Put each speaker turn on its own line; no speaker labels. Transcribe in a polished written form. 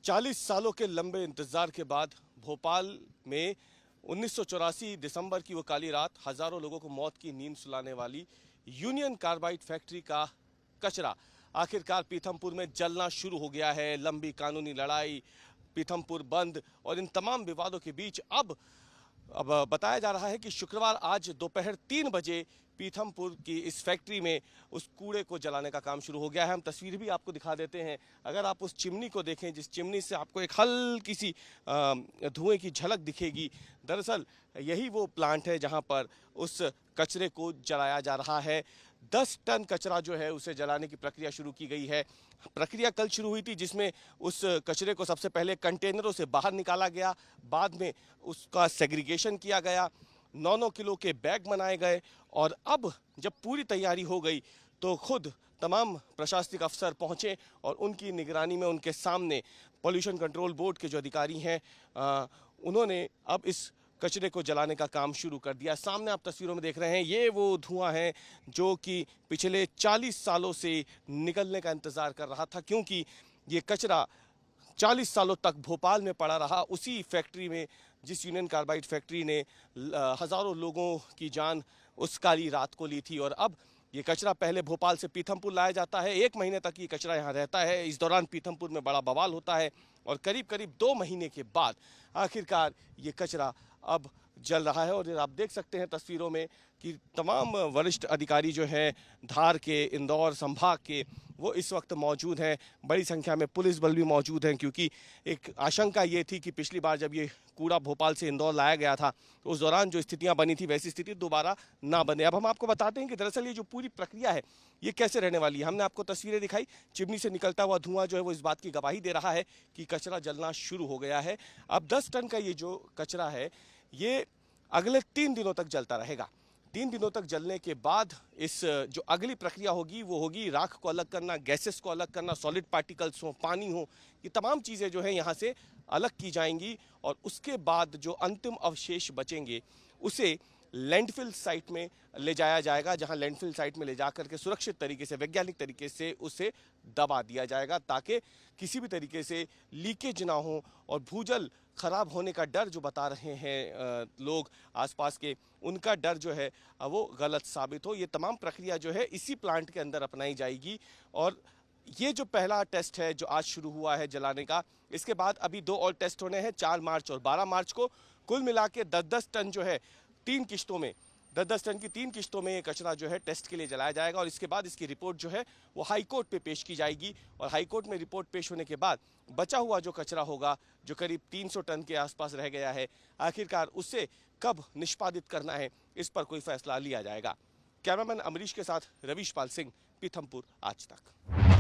40 सालों के लंबे इंतजार के बाद भोपाल में 1984 दिसंबर की वो काली रात हजारों लोगों को मौत की नींद सुलाने वाली यूनियन कार्बाइड फैक्ट्री का कचरा आखिरकार पीथमपुर में जलना शुरू हो गया है। लंबी कानूनी लड़ाई, पीथमपुर बंद और इन तमाम विवादों के बीच अब बताया जा रहा है कि शुक्रवार आज दोपहर 3 बजे पीथमपुर की इस फैक्ट्री में उस कूड़े को जलाने का काम शुरू हो गया है। हम तस्वीर भी आपको दिखा देते हैं। अगर आप उस चिमनी को देखें, जिस चिमनी से आपको एक हल्की सी धुएं की झलक दिखेगी, दरअसल यही वो प्लांट है जहां पर उस कचरे को जलाया जा रहा है। 10 टन कचरा जो है उसे जलाने की प्रक्रिया शुरू की गई है। प्रक्रिया कल शुरू हुई थी, जिसमें उस कचरे को सबसे पहले कंटेनरों से बाहर निकाला गया, बाद में उसका सेग्रीगेशन किया गया, 9-9 किलो के बैग बनाए गए और अब जब पूरी तैयारी हो गई तो खुद तमाम प्रशासनिक अफसर पहुंचे और उनकी निगरानी में उनके सामने पॉल्यूशन कंट्रोल बोर्ड के जो अधिकारी हैं उन्होंने अब इस कचरे को जलाने का काम शुरू कर दिया। सामने आप तस्वीरों में देख रहे हैं, ये वो धुआं है जो कि पिछले 40 सालों से निकलने का इंतज़ार कर रहा था, क्योंकि ये कचरा 40 सालों तक भोपाल में पड़ा रहा, उसी फैक्ट्री में जिस यूनियन कार्बाइड फैक्ट्री ने हज़ारों लोगों की जान उस काली रात को ली थी। और अब ये कचरा पहले भोपाल से पीथमपुर लाया जाता है, 1 महीने तक ये कचरा यहाँ रहता है। इस दौरान पीथमपुर में बड़ा बवाल होता है और करीब करीब 2 महीने के बाद आखिरकार ये कचरा अब जल रहा है। और आप देख सकते हैं तस्वीरों में कि तमाम वरिष्ठ अधिकारी जो हैं धार के, इंदौर संभाग के, वो इस वक्त मौजूद हैं। बड़ी संख्या में पुलिस बल भी मौजूद हैं, क्योंकि एक आशंका ये थी कि पिछली बार जब ये कूड़ा भोपाल से इंदौर लाया गया था तो उस दौरान जो स्थितियां बनी थी वैसी स्थिति दोबारा ना बने। अब हम आपको बताते हैं कि दरअसल ये जो पूरी प्रक्रिया है ये कैसे रहने वाली है। हमने आपको तस्वीरें दिखाई, चिमनी से निकलता हुआ धुआं जो है वो इस बात की गवाही दे रहा है कि कचरा जलना शुरू हो गया है। अब 10 टन का ये जो कचरा है ये अगले 3 दिनों तक जलता रहेगा। 3 दिनों तक जलने के बाद इस जो अगली प्रक्रिया होगी वो होगी राख को अलग करना, गैसेस को अलग करना, सॉलिड पार्टिकल्स हो, पानी हो, ये तमाम चीज़ें जो है यहाँ से अलग की जाएंगी और उसके बाद जो अंतिम अवशेष बचेंगे उसे लैंडफिल साइट में ले जाया जाएगा, जहां लैंडफिल साइट में ले जाकर के सुरक्षित तरीके से, वैज्ञानिक तरीके से उसे दबा दिया जाएगा, ताकि किसी भी तरीके से लीकेज ना हो और भूजल खराब होने का डर जो बता रहे हैं लोग आसपास के, उनका डर जो है वो गलत साबित हो। ये तमाम प्रक्रिया जो है इसी प्लांट के अंदर अपनाई जाएगी। और ये जो पहला टेस्ट है जो आज शुरू हुआ है जलाने का, इसके बाद अभी 2 और टेस्ट होने हैं, 4 मार्च और 12 मार्च को। कुल मिला के 10-10 टन जो है 3 किश्तों में, 10-10 टन की 3 किश्तों में ये कचरा जो है टेस्ट के लिए जलाया जाएगा और इसके बाद इसकी रिपोर्ट जो है वो हाई कोर्ट पे पेश की जाएगी और हाई कोर्ट में रिपोर्ट पेश होने के बाद बचा हुआ जो कचरा होगा, जो करीब 300 टन के आसपास रह गया है, आखिरकार उसे कब निष्पादित करना है इस पर कोई फैसला लिया जाएगा। कैमरामैन अमरीश के साथ रवीश पाल सिंह, पीथमपुर आज तक।